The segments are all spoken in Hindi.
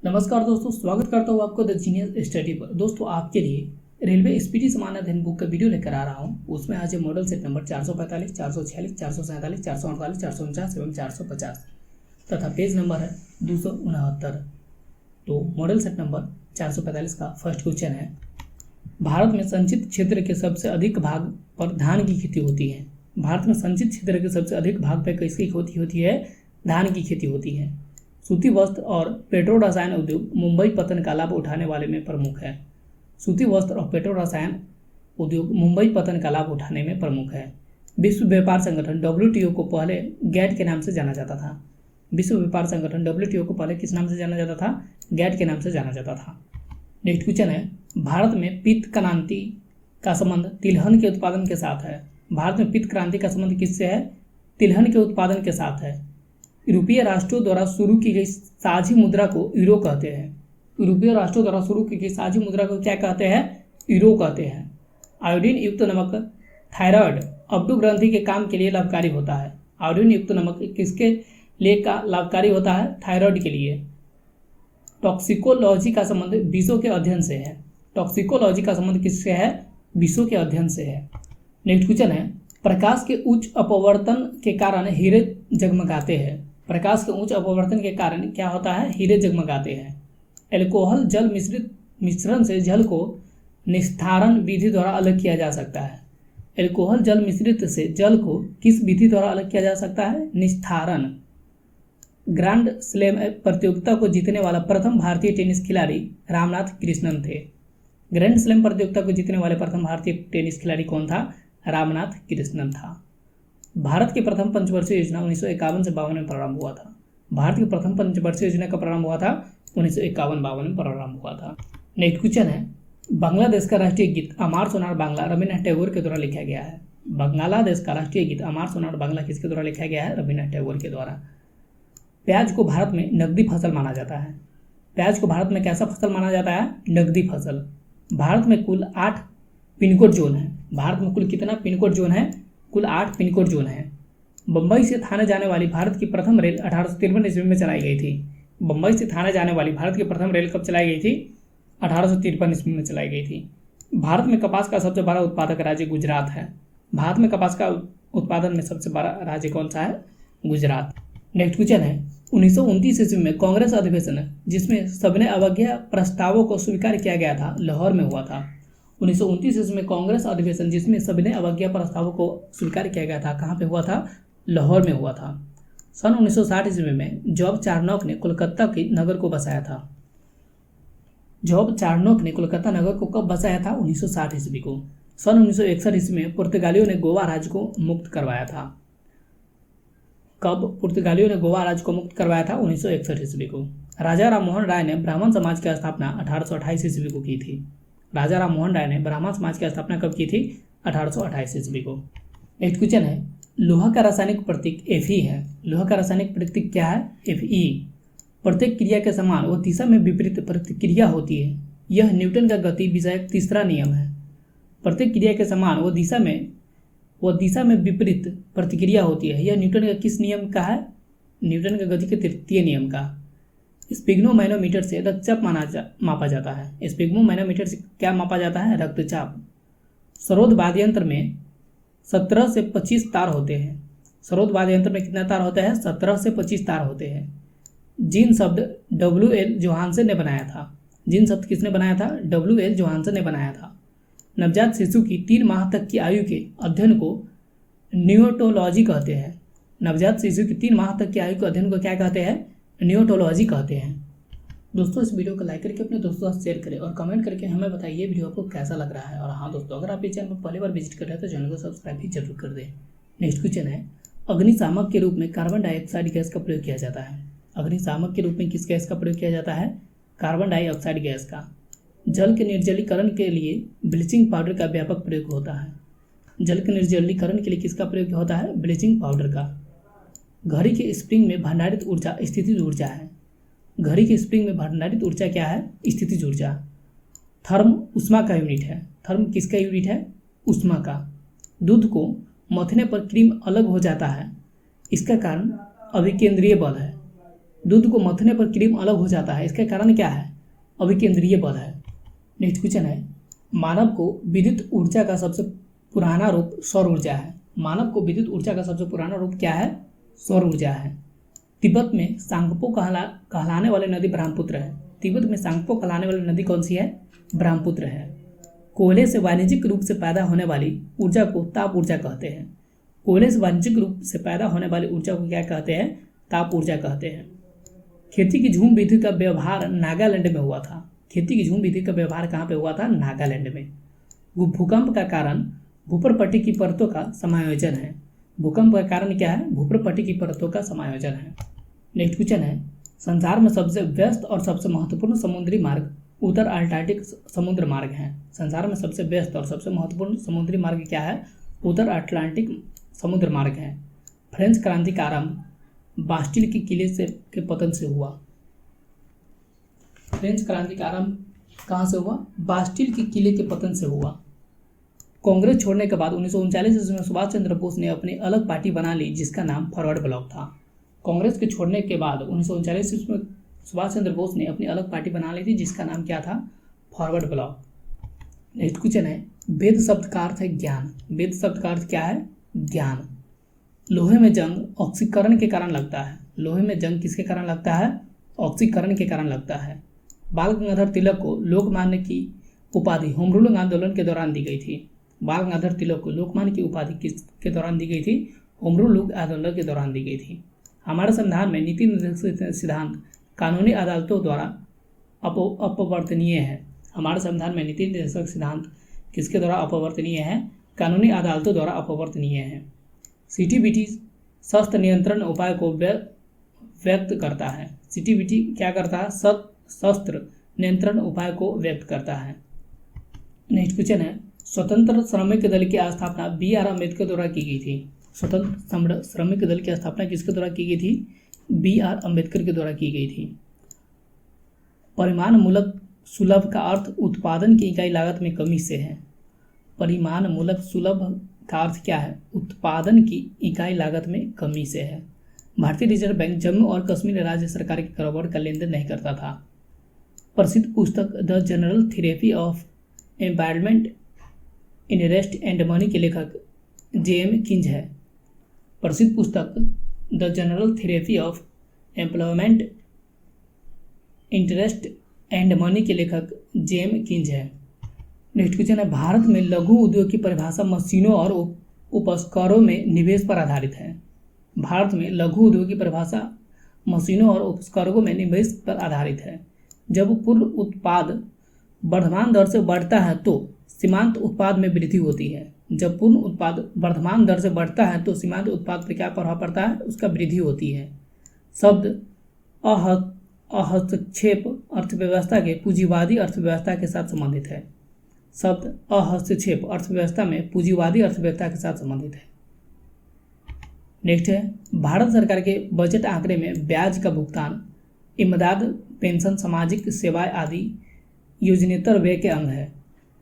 नमस्कार दोस्तों, स्वागत करता हूँ आपको द जीनियस स्टडी पर। दोस्तों, आपके लिए रेलवे स्पीडी समान अध्ययन बुक का वीडियो लेकर आ रहा हूँ। उसमें आज है मॉडल सेट नंबर 445, 446, 447, 448, 449 एवं 450 तथा पेज नंबर है 269। तो मॉडल सेट नंबर 445 का फर्स्ट क्वेश्चन है, भारत में संचित क्षेत्र के सबसे अधिक भाग पर धान की खेती होती है। भारत में संचित क्षेत्र के सबसे अधिक भाग पर किसकी खेती होती है? धान की खेती होती है। सूती वस्त्र और पेट्रो रसायन उद्योग मुंबई पतन का लाभ उठाने वाले में प्रमुख है। सूती वस्त्र और पेट्रो रसायन उद्योग मुंबई पतन का लाभ उठाने में प्रमुख है। विश्व व्यापार संगठन WTO को पहले गैट के नाम से जाना जाता था। विश्व व्यापार संगठन WTO को पहले किस नाम से जाना जाता था? गैट के नाम से जाना जाता था। नेक्स्ट क्वेश्चन है, भारत में पीत क्रांति का संबंध तिलहन के उत्पादन के साथ है। भारत में पीत क्रांति का संबंध किससे है? तिलहन के उत्पादन के साथ है। यूरोपीय राष्ट्रों द्वारा शुरू की गई साझी मुद्रा को यूरो कहते हैं। यूरोपीय राष्ट्रों द्वारा शुरू की गई साझी मुद्रा को क्या कहते हैं? यूरो कहते हैं। आयोडीन युक्त नमक थायराइड अब्डोग्रंथि के काम के लिए लाभकारी होता है। आयोडीन युक्त नमक किसके लिए लाभकारी होता है? थायराइड के लिए। टॉक्सिकोलॉजी का संबंध विषों के अध्ययन से है। टॉक्सिकोलॉजी का संबंध किससे है? विषों के अध्ययन से है। नेक्स्ट क्वेश्चन है, प्रकाश के उच्च अपवर्तन के कारण हीरे जगमगाते हैं। प्रकाश के उच्च अपवर्तन के कारण क्या होता है? हीरे जगमगाते हैं। एल्कोहल जल मिश्रण से जल को निस्तारण विधि द्वारा अलग किया जा सकता है। एल्कोहल जल मिश्रित से जल को किस विधि द्वारा अलग किया जा सकता है? निस्तारण। ग्रैंड स्लैम प्रतियोगिता को जीतने वाला प्रथम भारतीय टेनिस खिलाड़ी रामनाथ कृष्णन थे। ग्रैंड स्लैम प्रतियोगिता को जीतने वाले प्रथम भारतीय टेनिस खिलाड़ी कौन था? रामनाथ कृष्णन था। भारत की प्रथम पंचवर्षीय योजना 1951 से 52 में प्रारंभ हुआ था। भारत की प्रथम पंचवर्षीय योजना का प्रारंभ हुआ था 1951-52 में प्रारंभ हुआ था। नेक्स्ट क्वेश्चन है, बांग्लादेश का राष्ट्रीय गीत अमार सोनार बांग्ला रवींद्रनाथ टैगोर के द्वारा लिखा गया है। बांग्लादेश का राष्ट्रीय गीत अमार सोनार बांग्ला किसके द्वारा लिखा गया है? रवींद्रनाथ टैगोर के द्वारा। प्याज को भारत में नकदी फसल माना जाता है। प्याज को भारत में कैसा फसल माना जाता है? नकदी फसल। भारत में कुल 8 पिनकोड जोन है। भारत में कुल कितना पिनकोड जोन है? कुल 8 पिनकोड जोन है। बम्बई से थाने जाने वाली भारत की प्रथम रेल 1853 ईस्वी में चलाई गई थी। बम्बई से थाने जाने वाली भारत की प्रथम रेल कब चलाई गई थी? 1853 ईस्वी में चलाई गई थी। भारत में कपास का सबसे बड़ा उत्पादक राज्य गुजरात है। भारत में कपास का उत्पादन में सबसे बड़ा राज्य कौन सा है? गुजरात। नेक्स्ट क्वेश्चन है, 1929 ईस्वी में कांग्रेस अधिवेशन जिसमें सबने अवज्ञा प्रस्तावों को स्वीकार किया गया था, लाहौर में हुआ था। 1929 ईस्वी में कांग्रेस अधिवेशन जिसमें सविनय अवज्ञा प्रस्तावों को स्वीकार किया गया था, कहाँ पे हुआ था? लाहौर में हुआ था। सन 1960 ईस्वी में जॉब चार्नोक ने कोलकाता की नगर को बसाया था। जॉब चार्नोक ने कोलकाता नगर को कब बसाया था? 1960 ईस्वी को। सन 1961 ईस्वी में पुर्तगालियों ने गोवा राज्य को मुक्त करवाया था। कब पुर्तगालियों ने गोवा राज्य को मुक्त करवाया था? 1961 ईस्वी को। राजा राममोहन राय ने ब्राह्मण समाज की स्थापना 1828 ईस्वी को की थी। राजा राममोहन राय ने ब्राह्मण समाज की स्थापना कब की थी? 1828 ईस्वी को। नेक्स्ट क्वेश्चन है, लोहा का रासायनिक प्रतीक Fe है। लोहा का रासायनिक प्रतीक क्या है? Fe। प्रत्येक क्रिया के समान व दिशा में विपरीत प्रतिक्रिया होती है। यह न्यूटन का गति विषयक तीसरा नियम है। प्रत्येक क्रिया के समान व दिशा में विपरीत प्रतिक्रिया होती है। यह न्यूटन का किस नियम का है? न्यूटन का गति के तृतीय नियम का। स्पिग्मोमैनोमीटर से रक्तचाप मापा जाता है। स्पिग्मोमैनोमीटर से क्या मापा जाता है? रक्तचाप। सरोद वाद्य यंत्र में 17 से 25 तार होते हैं। सरोद वाद्य यंत्र में कितना तार होते हैं? 17 से 25 तार होते हैं। जिन शब्द WL जोहानसन ने बनाया था। जिन शब्द किसने बनाया था? WL जोहानसन ने बनाया था। नवजात शिशु की 3 माह तक की आयु के अध्ययन को नियोटोलॉजी कहते हैं। नवजात शिशु की 3 माह तक की आयु के अध्ययन को क्या कहते हैं? नियोटोलॉजी कहते हैं। दोस्तों, इस वीडियो को लाइक करके अपने दोस्तों के साथ शेयर करें और कमेंट करके हमें बताइए ये वीडियो आपको कैसा लग रहा है। और हाँ दोस्तों, अगर आप इस चैनल पर पहली बार विजिट कर रहे हैं तो चैनल को सब्सक्राइब भी जरूर कर दें। नेक्स्ट क्वेश्चन है, अग्निशामक के रूप में कार्बन डाइऑक्साइड गैस का प्रयोग किया जाता है। अग्निशामक के रूप में किस गैस का प्रयोग किया जाता है? कार्बन डाइऑक्साइड गैस का। जल के निर्जलीकरण के लिए ब्लीचिंग पाउडर का व्यापक प्रयोग होता है। जल के निर्जलीकरण के लिए किसका प्रयोग होता है? ब्लीचिंग पाउडर का। घड़ी के स्प्रिंग में भंडारित ऊर्जा स्थितिज ऊर्जा है। घड़ी के स्प्रिंग में भंडारित ऊर्जा क्या है? स्थितिज ऊर्जा। थर्म ऊष्मा का यूनिट है। थर्म किसका यूनिट है? ऊष्मा का। दूध को मथने पर क्रीम अलग हो जाता है, इसका कारण अभिकेंद्रीय बल है। दूध को मथने पर क्रीम अलग हो जाता है, इसका कारण क्या है? अभिकेंद्रीय बल है। नेक्स्ट क्वेश्चन है, मानव को विद्युत ऊर्जा का सबसे पुराना रूप सौर ऊर्जा है। मानव को विद्युत ऊर्जा का सबसे पुराना रूप क्या है? सौर ऊर्जा है। तिब्बत में सांगपो कहलाने वाली नदी ब्रह्मपुत्र है। तिब्बत में सांगपो कहलाने वाली नदी कौन सी है? ब्रह्मपुत्र है। कोयले से वाणिज्यिक रूप से पैदा होने वाली ऊर्जा को ताप ऊर्जा कहते हैं। कोयले से वाणिज्यिक रूप से पैदा होने वाली ऊर्जा को क्या कहते हैं? ताप ऊर्जा कहते हैं। खेती की झूम विधि का व्यवहार नागालैंड में हुआ था। खेती की झूम विधि का व्यवहार कहाँ पे हुआ था? नागालैंड में। भूकंप का कारण भूप्रपट्टी की परतों का समायोजन है। भूकंप का कारण क्या है? भूप्रपट्टी की परतों का समायोजन है। नेक्स्ट क्वेश्चन है, संसार में सबसे व्यस्त और सबसे महत्वपूर्ण समुद्री मार्ग उत्तर अटलांटिक समुद्र मार्ग है। संसार में सबसे व्यस्त और सबसे महत्वपूर्ण समुद्री मार्ग क्या है? उत्तर अटलांटिक समुद्र मार्ग है। फ्रेंच क्रांति का आरंभ बास्टिल के किले के पतन से हुआ। फ्रेंच क्रांति का आरंभ कहाँ से हुआ? बास्टिल के किले के पतन से हुआ। कांग्रेस छोड़ने के बाद 1939 ईस्वी में सुभाष चंद्र बोस ने अपनी अलग पार्टी बना ली जिसका नाम फॉरवर्ड ब्लॉक था। कांग्रेस के छोड़ने के बाद 1939 ईस्वी में सुभाष चंद्र बोस ने अपनी अलग पार्टी बना ली थी जिसका नाम क्या था? Forward block. नेक्स्ट क्वेश्चन है, वेद शब्द का अर्थ है ज्ञान। वेद शब्द का अर्थ क्या है? ज्ञान। लोहे में जंग ऑक्सीकरण के कारण लगता है। लोहे में जंग किसके कारण लगता है? ऑक्सीकरण के कारण लगता है। बाल गंगाधर तिलक को लोकमान्य की उपाधि होम रूलिंग आंदोलन के दौरान दी गई थी। बाल गंगाधर तिलक को लोकमान्य की उपाधि किसके दौरान दी गई थी? होम रूलिंग आंदोलन के दौरान दी गई थी। हमारे संविधान में नीति निर्देशक सिद्धांत कानूनी अदालतों द्वारा अपवर्तनीय है। हमारे संविधान में नीति निर्देशक सिद्धांत किसके द्वारा अपवर्तनीय है? कानूनी अदालतों द्वारा अपवर्तनीय है। सीटीबीटी शस्त्र नियंत्रण उपाय को व्यक्त करता है। सीटीबीटी क्या करता है? शस्त्र नियंत्रण उपाय को व्यक्त करता है। नेक्स्ट क्वेश्चन है, स्वतंत्र श्रमिक दल की स्थापना बी.आर. अम्बेडकर द्वारा की गई थी। स्वतंत्र श्रमिक दल की स्थापना किसके द्वारा की गई थी? बी.आर. अम्बेडकर के द्वारा की गई थी। परिमाण मूलक सुलभ का अर्थ उत्पादन की इकाई लागत में कमी से है। परिमाण मूलक सुलभ का अर्थ क्या है? उत्पादन की इकाई लागत में कमी से है। भारतीय रिजर्व बैंक जम्मू और कश्मीर राज्य सरकार के कारोबार का लेन देन नहीं करता था। प्रसिद्ध पुस्तक the general therapy of empowerment in rest and money के लेखक J.M. किंज है। प्रसिद्ध पुस्तक the general therapy of employment interest and money के लेखक J.M. किंज है। नेक्स्ट क्वेश्चन है, भारत में लघु उद्योग की परिभाषा मशीनों और उपकरणों में निवेश पर आधारित है। भारत में लघु उद्योग की परिभाषा मशीनों और उपकरणों में निवेश पर आधारित है। जब पूर्ण उत्पाद वर्धमान दर से बढ़ता है तो सीमांत उत्पाद में वृद्धि होती है। जब पूर्ण उत्पाद वर्धमान दर से बढ़ता है तो सीमांत उत्पाद पर क्या प्रभाव पड़ता है? उसका वृद्धि होती है। शब्द हस्तक्षेप अर्थव्यवस्था के पूंजीवादी अर्थव्यवस्था के साथ संबंधित है। शब्द हस्तक्षेप अर्थव्यवस्था में पूंजीवादी अर्थव्यवस्था के साथ संबंधित है। नेक्स्ट है, भारत सरकार के बजट आंकड़े में ब्याज का भुगतान, इमदाद, पेंशन, सामाजिक सेवाएं आदि योजनेतर व्यय के अंग है।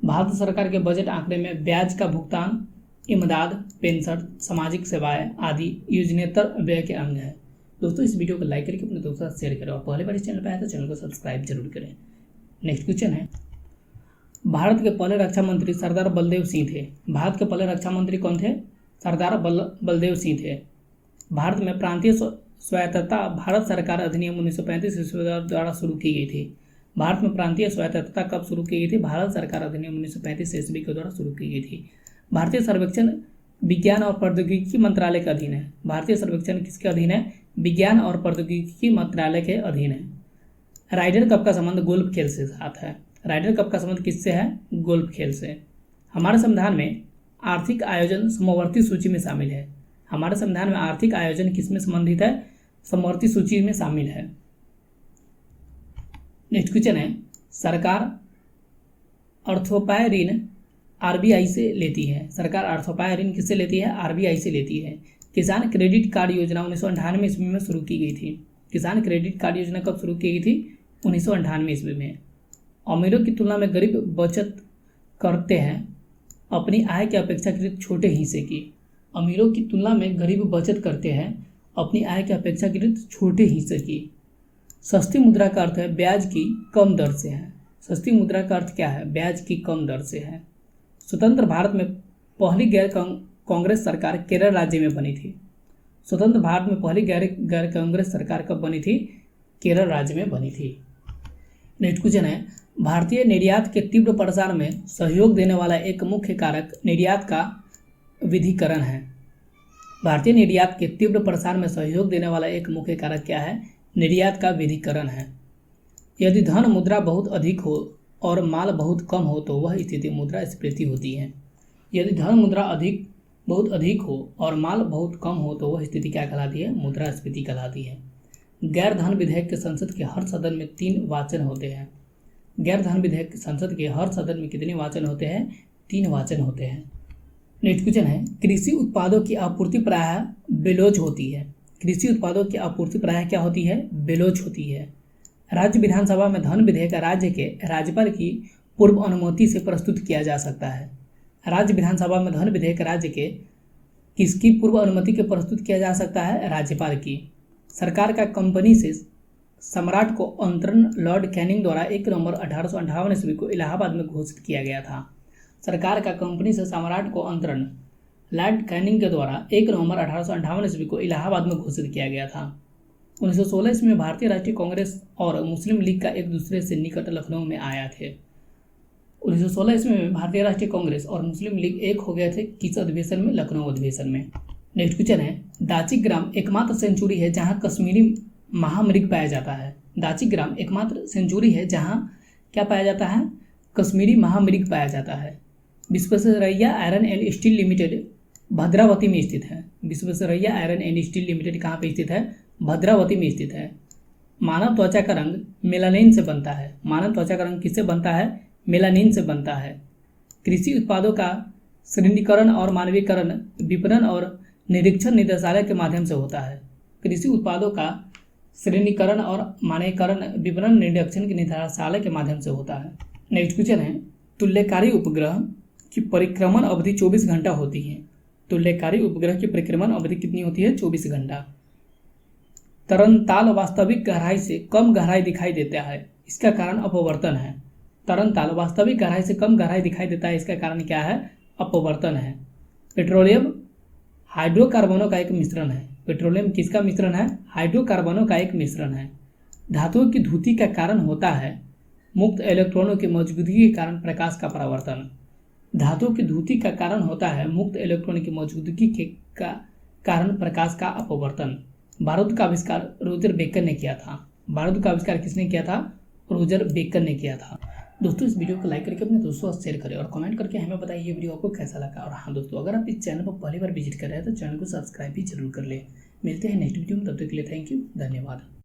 भारत सरकार के बजट आंकड़े में ब्याज का भुगतान, इमदाद, पेंशन, सामाजिक सेवाएं आदि योजनेतर व्यय के अंग है। दोस्तों, इस वीडियो को लाइक करके अपने दोस्तों के साथ शेयर करें और पहले बार इस चैनल पर आए तो चैनल को सब्सक्राइब जरूर करें। नेक्स्ट क्वेश्चन है, भारत के पहले रक्षा मंत्री सरदार बलदेव सिंह थे। भारत के पहले रक्षा मंत्री कौन थे? सरदार बलदेव सिंह थे। भारत में प्रांतीय स्वायत्तता भारत सरकार अधिनियम 1935 ईस्वी द्वारा शुरू की गई थी। भारत में प्रांतीय स्वायत्तता कब शुरू की गई थी? भारत सरकार अधिनियम 1935 ईस्वी के द्वारा शुरू की गई थी। भारतीय सर्वेक्षण विज्ञान और प्रौद्योगिकी मंत्रालय के अधीन है। भारतीय सर्वेक्षण किसके अधीन है? विज्ञान और प्रौद्योगिकी मंत्रालय के अधीन है। राइडर कप का संबंध गोल्फ खेल से साथ है। राइडर कप का संबंध किससे है? गोल्फ खेल से। हमारे संविधान में आर्थिक आयोजन समवर्ती सूची में शामिल है। हमारे संविधान में आर्थिक आयोजन किसमें संबंधित है? समवर्ती सूची में शामिल है। नेक्स्ट क्वेश्चन है, सरकार अर्थोपाय ऋण आरबीआई से लेती है। सरकार अर्थोपाय ऋण किससे लेती है? आरबीआई से लेती है। किसान क्रेडिट कार्ड योजना 1998 ईस्वी में शुरू की गई थी। किसान क्रेडिट कार्ड योजना कब शुरू की गई थी? 1998 ईस्वी में। अमीरों की तुलना में गरीब बचत करते हैं अपनी आय के अपेक्षाकृत छोटे हिस्से की। अमीरों की तुलना में गरीब बचत करते हैं अपनी आय के अपेक्षाकृत छोटे हिस्से की। सस्ती मुद्रा का अर्थ है ब्याज की कम दर से है। सस्ती मुद्रा का अर्थ क्या है? ब्याज की कम दर से है। स्वतंत्र भारत में पहली गैर कांग्रेस सरकार केरल राज्य में बनी थी। स्वतंत्र भारत में पहली गैर कांग्रेस सरकार कब बनी थी? केरल राज्य में बनी थी। नेक्स्ट क्वेश्चन है, भारतीय निर्यात के तीव्र प्रसार में सहयोग देने वाला एक मुख्य कारक निर्यात का विधिकरण है। भारतीय निर्यात के तीव्र प्रसार में सहयोग देने वाला एक मुख्य कारक क्या है? निर्यात का विधिकरण है। यदि धन मुद्रा बहुत अधिक हो और माल बहुत कम हो तो वह स्थिति मुद्रास्फीति होती है। यदि धन मुद्रा बहुत अधिक हो और माल बहुत कम हो तो वह स्थिति क्या कहलाती है? मुद्रास्फीति कहलाती है। गैर धन विधेयक के संसद के हर सदन में 3 वाचन होते हैं। गैर धन विधेयक के संसद के हर सदन में कितने वाचन होते हैं? 3 वाचन होते हैं। नेक्स्ट क्वेश्चन है, कृषि उत्पादों की आपूर्ति प्रायः बेलोच होती है। कृषि उत्पादों की आपूर्ति प्रायः क्या होती है? बेलोच होती है। राज्य विधानसभा में धन विधेयक राज्य के राज्यपाल की पूर्व अनुमति से प्रस्तुत किया जा सकता है। राज्य विधानसभा में धन विधेयक राज्य के किसकी पूर्व अनुमति के प्रस्तुत किया जा सकता है? राज्यपाल की। सरकार का कंपनी से सम्राट को अंतरण लॉर्ड कैनिंग द्वारा 1 नवंबर 1858 ईस्वी को इलाहाबाद में घोषित किया गया था। सरकार का कंपनी से सम्राट को अंतरण लॉर्ड कैनिंग के द्वारा 1 नवंबर 1858 ईस्वी को इलाहाबाद में घोषित किया गया था। 1916 ईस्वी में भारतीय राष्ट्रीय कांग्रेस और मुस्लिम लीग का एक दूसरे से निकट लखनऊ में आया थे। 1916 ईस्वी में भारतीय राष्ट्रीय कांग्रेस और मुस्लिम लीग एक हो गए थे। किस अधिवेशन में? लखनऊ अधिवेशन में। नेक्स्ट क्वेश्चन है, दाचिग्राम एकमात्र सेंचुरी है जहां कश्मीरी महामृग पाया जाता है। दाचिग्राम एकमात्र सेंचुरी है जहां क्या पाया जाता है? कश्मीरी महामृग पाया जाता है। Visvesvaraya iron and steel limited Bhadravati में स्थित है। Visvesvaraya iron and steel limited कहाँ पे स्थित है? भद्रावती में स्थित है। मानव त्वचा का रंग मेलानिन से बनता है। मानव त्वचा का रंग किससे बनता है? मेलानिन से बनता है। कृषि उत्पादों का श्रेणीकरण और मानवीकरण विपणन और निरीक्षण निदेशालय के माध्यम से होता है। कृषि उत्पादों का श्रेणीकरण और मानकीकरण विपणन निरीक्षण के निदेशालय के माध्यम से होता है। नेक्स्ट क्वेश्चन है, तुल्यकारी उपग्रह की परिक्रमण अवधि 24 घंटा होती है। तुल्यकारी उपग्रह की परिक्रमण अवधि कितनी होती है? 24 घंटा। तरनताल वास्तविक गहराई से कम गहराई दिखाई देता है, इसका कारण अपवर्तन है। तरनताल वास्तविक गहराई से कम गहराई दिखाई देता है, इसका कारण क्या है? अपवर्तन है। पेट्रोलियम हाइड्रोकार्बनों का एक मिश्रण है। पेट्रोलियम किसका मिश्रण है? हाइड्रोकार्बनों का एक मिश्रण है। धातुओं की धुती का कारण होता है मुक्त इलेक्ट्रॉनों की मौजूदगी के कारण प्रकाश का परावर्तन। धातुओं की धुती का कारण होता है मुक्त इलेक्ट्रॉन की मौजूदगी के कारण प्रकाश का अपवर्तन। बारूद का आविष्कार रोजर बेकर ने किया था। बारूद का आविष्कार किसने किया था? रोजर बेकर ने किया था। दोस्तों, इस वीडियो को लाइक करके अपने दोस्तों से शेयर करें और कमेंट करके हमें बताइए ये वीडियो आपको कैसा लगा। और हाँ दोस्तों, अगर आप इस चैनल पर पहली बार विजिट कर रहे हैं तो चैनल को सब्सक्राइब भी जरूर कर लें। मिलते हैं नेक्स्ट वीडियो में, तब तक के लिए थैंक यू, धन्यवाद।